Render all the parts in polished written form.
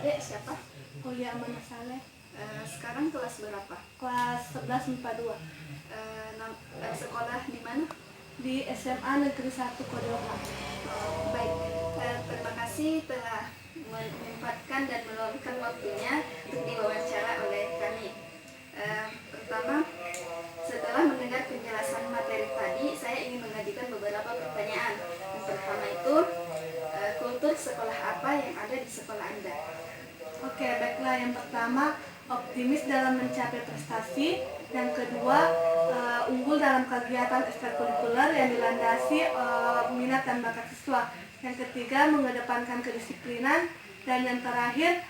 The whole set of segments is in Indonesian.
Adik siapa? Kuliah Amanah Saleh, Sekarang kelas berapa? kelas 11 MIPA 2 Sekolah di mana? di SMA Negeri 1 Kodeoka. Baik, terima kasih telah menyempatkan dan meluangkan waktunya untuk diwawancara oleh kami. Pertama, setelah mendengar penjelasan materi tadi, saya ingin mengajukan beberapa pertanyaan. Yang pertama itu, kultur sekolah apa yang ada di sekolah Anda? Oke, baiklah. Yang pertama, optimis dalam mencapai prestasi. Yang kedua, unggul dalam kegiatan ekstrakurikuler yang dilandasi minat dan bakat siswa. Yang ketiga, mengedepankan kedisiplinan. Dan yang terakhir,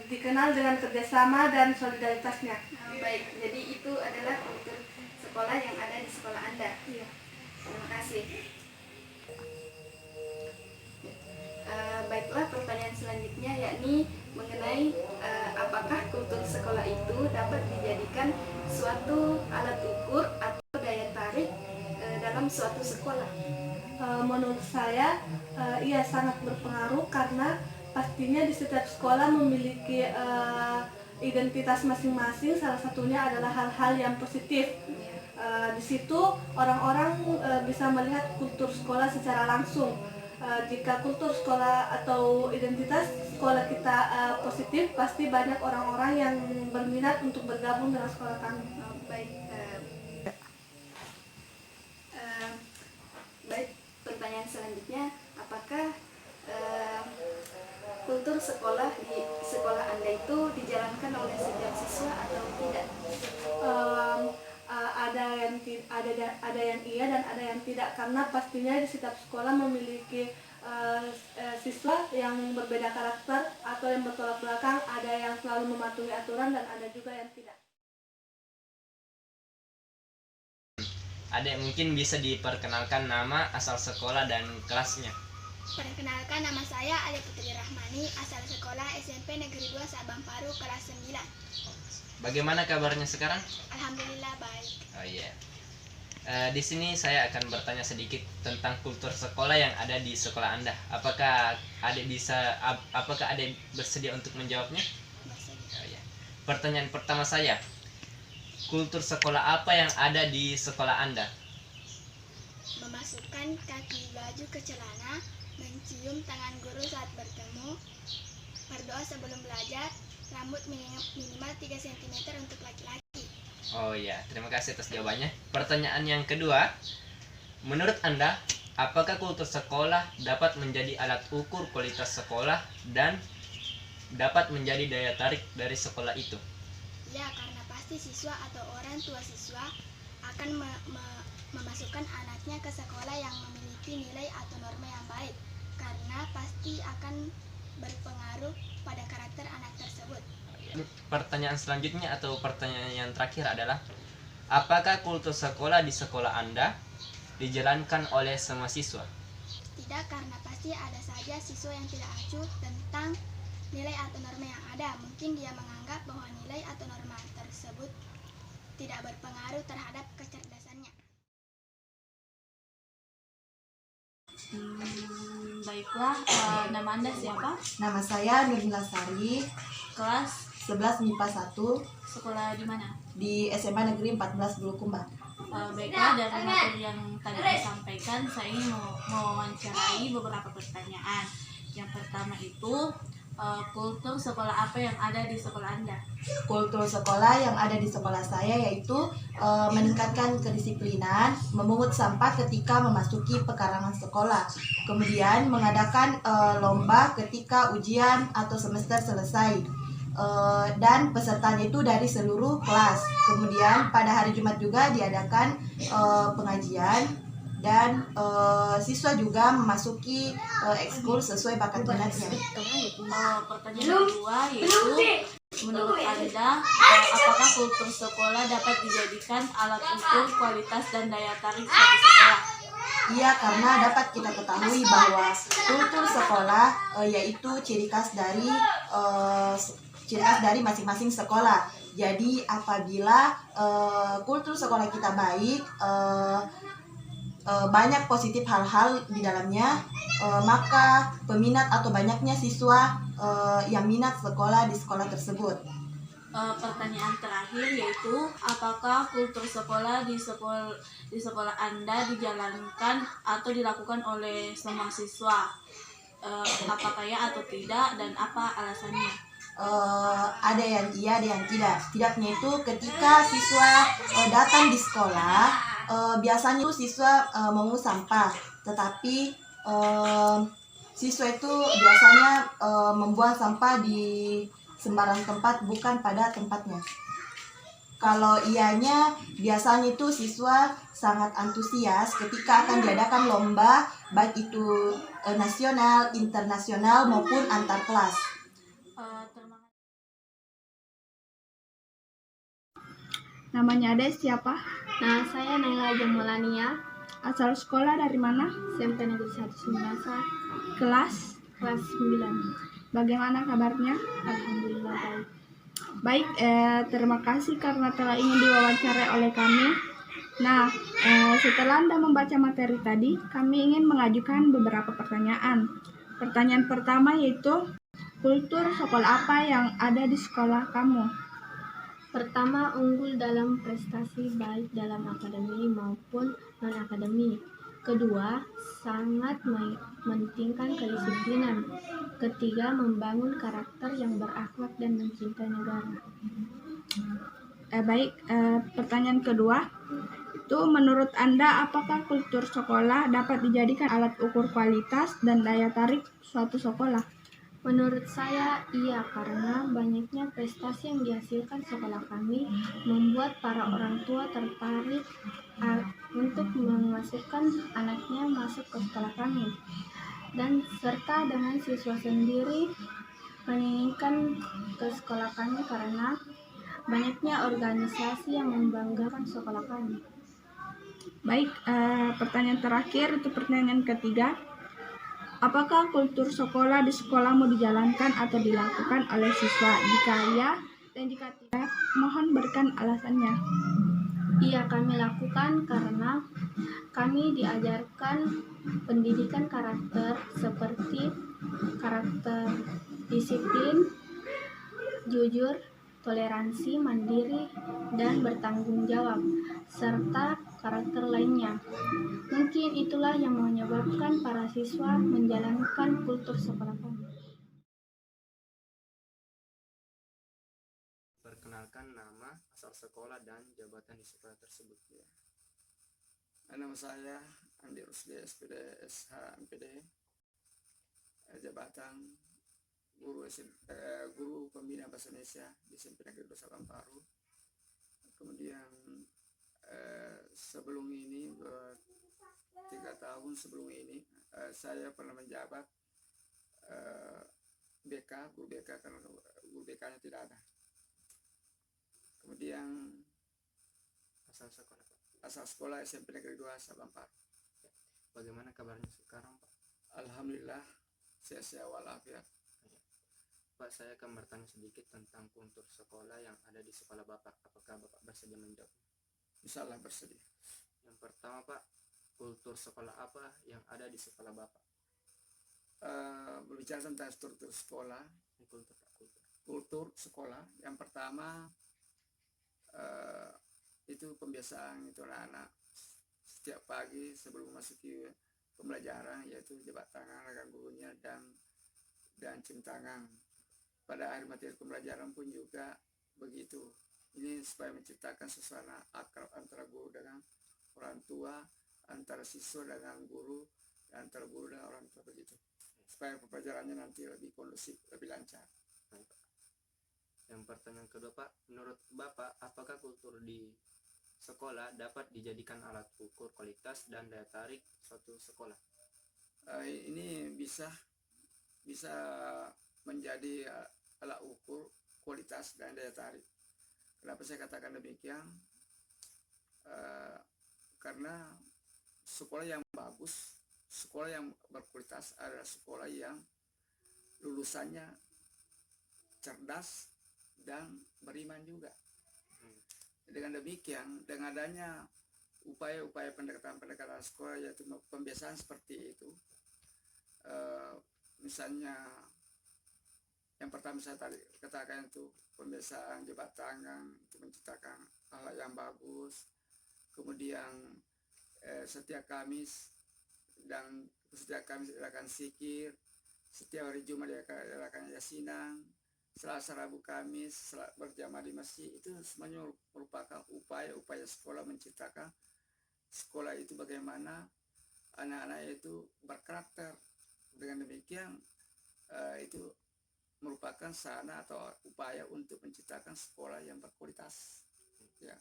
dikenal dengan kerjasama dan solidaritasnya. Baik, jadi itu adalah kultur sekolah yang ada di sekolah Anda. Iya. Terima kasih. Baiklah, pertanyaan selanjutnya yakni mengenai apakah kultur sekolah itu dapat dijadikan suatu alat ukur atau daya tarik dalam suatu sekolah. Menurut saya, ia sangat berpengaruh karena pastinya di setiap sekolah memiliki identitas masing-masing. Salah satunya adalah hal-hal yang positif. Di situ orang-orang bisa melihat kultur sekolah secara langsung. Jika kultur sekolah atau identitas sekolah kita positif, pasti banyak orang-orang yang berminat untuk bergabung dengan sekolah kami. Baik, pertanyaan selanjutnya, apakah kultur sekolah di sekolah Anda itu dijalankan oleh setiap siswa atau tidak? Ada yang iya dan ada yang tidak, karena pastinya di setiap sekolah memiliki siswa yang berbeda karakter atau yang bertolak belakang. Ada yang selalu mematuhi aturan dan ada juga yang tidak. Adek mungkin bisa diperkenalkan nama, asal sekolah, dan kelasnya. Perkenalkan, nama saya Ade Putri Rahmani, asal sekolah SMP Negeri 2 Sabang Paru, kelas 9. Bagaimana kabarnya sekarang? Alhamdulillah baik. Oh iya. Di sini saya akan bertanya sedikit tentang kultur sekolah yang ada di sekolah Anda. Apakah Adek bersedia untuk menjawabnya? Bersedia. Oh iya. Pertanyaan pertama saya, kultur sekolah apa yang ada di sekolah Anda? Memasukkan kaki baju ke celana, mencium tangan guru saat bertemu, berdoa sebelum belajar, rambut minimal 3 cm untuk laki-laki. Oh iya, terima kasih atas jawabannya. Pertanyaan yang kedua, menurut Anda, apakah kultur sekolah dapat menjadi alat ukur kualitas sekolah dan dapat menjadi daya tarik dari sekolah itu? Ya, karena pasti siswa atau orang tua siswa akan memasukkan anaknya ke sekolah yang memiliki nilai atau norma yang baik, karena pasti akan berpengaruh pada karakter anak tersebut. Pertanyaan selanjutnya atau pertanyaan yang terakhir adalah, apakah kultur sekolah di sekolah Anda dijalankan oleh semua siswa? Tidak, karena pasti ada saja siswa yang tidak acuh tentang nilai atau norma yang ada. Mungkin dia menganggap bahwa nilai atau norma tersebut tidak berpengaruh terhadap kecerdasannya. Baiklah, nama Anda siapa? Nama saya Nurmila Sari, Kelas 11 MIPA 1 sekolah di mana? di SMA Negeri 14 Bulukumba. Baiklah, dari materi yang tadi disampaikan, saya ingin mewawancarai beberapa pertanyaan. Yang pertama itu, kultur sekolah apa yang ada di sekolah Anda? Kultur sekolah yang ada di sekolah saya yaitu meningkatkan kedisiplinan, memungut sampah ketika memasuki pekarangan sekolah, kemudian mengadakan lomba ketika ujian atau semester selesai, dan pesertanya itu dari seluruh kelas. Kemudian pada hari Jumat juga diadakan pengajian, dan siswa juga memasuki ekskul sesuai bakat minatnya. Pertanyaan kedua yaitu, menurut Anda, apakah kultur sekolah dapat dijadikan alat ukur kualitas dan daya tarik suatu sekolah? Iya, karena dapat kita ketahui bahwa kultur sekolah yaitu ciri khas dari masing-masing sekolah. Jadi apabila kultur sekolah kita baik, banyak positif hal-hal di dalamnya, maka peminat atau banyaknya siswa yang minat sekolah di sekolah tersebut. Pertanyaan terakhir yaitu apakah kultur sekolah di sekolah Anda dijalankan atau dilakukan oleh semua siswa? Apakah ya atau tidak dan apa alasannya? Ada yang iya, ada yang tidak. Tidaknya itu ketika siswa datang di sekolah, biasanya itu siswa mengungut sampah, tetapi siswa itu biasanya membuang sampah di sembarang tempat, bukan pada tempatnya. Kalau ianya, biasanya itu siswa sangat antusias ketika akan diadakan lomba, baik itu nasional, internasional maupun antar kelas. Terima kasih. Namanya Ade siapa? Nah, saya Naila Jamalania, Asal sekolah dari mana? SMP Negeri 1 Sumasa, Kelas? kelas 9. Bagaimana kabarnya? Alhamdulillah baik. Baik, terima kasih karena telah ingin diwawancarai oleh kami. Nah, setelah Anda membaca materi tadi, kami ingin mengajukan beberapa pertanyaan. Pertanyaan pertama yaitu, kultur sekolah apa yang ada di sekolah kamu? Pertama, unggul dalam prestasi baik dalam akademi maupun non-akademik. Kedua, sangat mementingkan kedisiplinan. Ketiga, membangun karakter yang berakhlak dan mencintai negara. Pertanyaan kedua, itu menurut Anda apakah kultur sekolah dapat dijadikan alat ukur kualitas dan daya tarik suatu sekolah? Menurut saya, iya, karena banyaknya prestasi yang dihasilkan sekolah kami membuat para orang tua tertarik untuk memasukkan anaknya masuk ke sekolah kami. Dan serta dengan siswa sendiri menginginkan ke sekolah kami karena banyaknya organisasi yang membanggakan sekolah kami. Baik, pertanyaan terakhir itu pertanyaan ketiga. Apakah kultur sekolah di sekolahmu dijalankan atau dilakukan oleh siswa? Jika iya dan jika tidak, mohon berikan alasannya. Iya, kami lakukan karena kami diajarkan pendidikan karakter seperti karakter disiplin, jujur, toleransi, mandiri, dan bertanggung jawab, serta karakter lainnya. Mungkin itulah yang menyebabkan para siswa menjalankan kultur sekolah kami. Perkenalkan nama, asal sekolah, dan jabatan di sekolah tersebut. Nama saya Andi Rusdi, SPD SH MPD, jabatan guru pembina bahasa Indonesia di SMP Negeri 2 Sabang Paru. Kemudian sebelum ini 3 tahun sebelum ini saya pernah menjabat guru BK karena guru BK-nya tidak ada. Kemudian asal sekolah SMP Negeri 2 Sabang Paru. Bagaimana kabarnya sekarang, Pak? Alhamdulillah sehat walafiat. Pak, saya akan bertanya sedikit tentang kultur sekolah yang ada di sekolah Bapak. Apakah Bapak bersedia menjawab? Insyaallah bersedia. Yang pertama, Pak, kultur sekolah apa yang ada di sekolah Bapak? Berbicara tentang struktur sekolah, kultur sekolah, yang pertama itu pembiasaan itu anak-anak setiap pagi sebelum memasuki pembelajaran, yaitu jabat tangan dengan gurunya dan cium tangan. Pada akhir materi pembelajaran pun juga begitu. Ini supaya menciptakan suasana akrab antara guru dengan orang tua, antara siswa dengan guru, dan antara guru dengan orang tua, begitu. Supaya pembelajarannya nanti lebih kondusif, lebih lancar. Yang pertanyaan kedua, Pak, menurut Bapak, apakah kultur di sekolah dapat dijadikan alat ukur kualitas dan daya tarik suatu sekolah? Ini bisa menjadi alat ukur kualitas dan daya tarik. Kenapa saya katakan demikian? Karena sekolah yang bagus, sekolah yang berkualitas adalah sekolah yang lulusannya cerdas dan beriman juga. Dengan demikian, dengan adanya upaya-upaya pendekatan sekolah yaitu pembiasaan seperti itu. Misalnya yang pertama saya tadi katakan itu pembiasaan jabat tangan itu menciptakan hal yang bagus. Kemudian setiap Kamis diadakan zikir, setiap hari Jumat diadakan yasinan, Selasa, Rabu, Kamis berjamaah di masjid. Itu semuanya merupakan upaya-upaya sekolah menciptakan sekolah itu bagaimana anak-anak itu berkarakter. Dengan demikian itu merupakan sarana atau upaya untuk menciptakan sekolah yang berkualitas. Ya.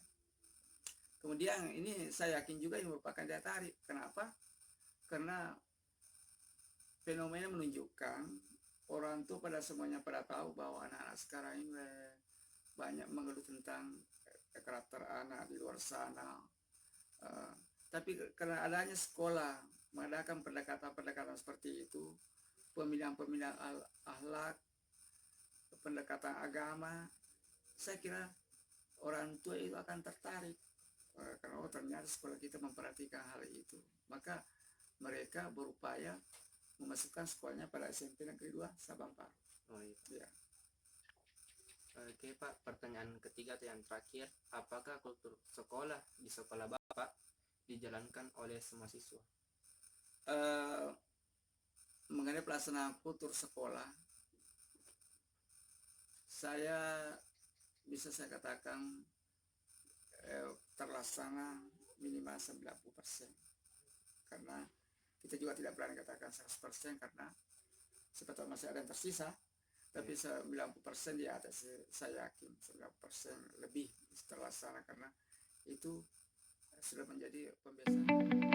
Kemudian ini saya yakin juga ini merupakan daya tarik. Kenapa? Karena fenomena menunjukkan orang tua pada semuanya pada tahu bahwa anak-anak sekarang ini banyak mengeluh tentang karakter anak di luar sana. Tapi karena adanya sekolah mengadakan pendekatan-pendekatan seperti itu, pemilihan-pemilihan akhlak, pendekatan agama, saya kira orang tua itu akan tertarik karena ternyata sekolah kita memperhatikan hal itu. Maka mereka berupaya memasukkan sekolahnya pada SMP yang kedua Sabang Paru. Oh iya. Ya. Oke Pak, pertanyaan ketiga atau yang terakhir, apakah kultur sekolah di sekolah Bapak dijalankan oleh semua siswa? Mengenai pelaksanaan kultur sekolah, saya bisa saya katakan terlaksana minimal 90%. Karena kita juga tidak berani katakan 100% karena sebetulnya masih ada yang tersisa. Tapi 90% di atas saya yakin 90% lebih terlaksana karena itu sudah menjadi pembiasaan.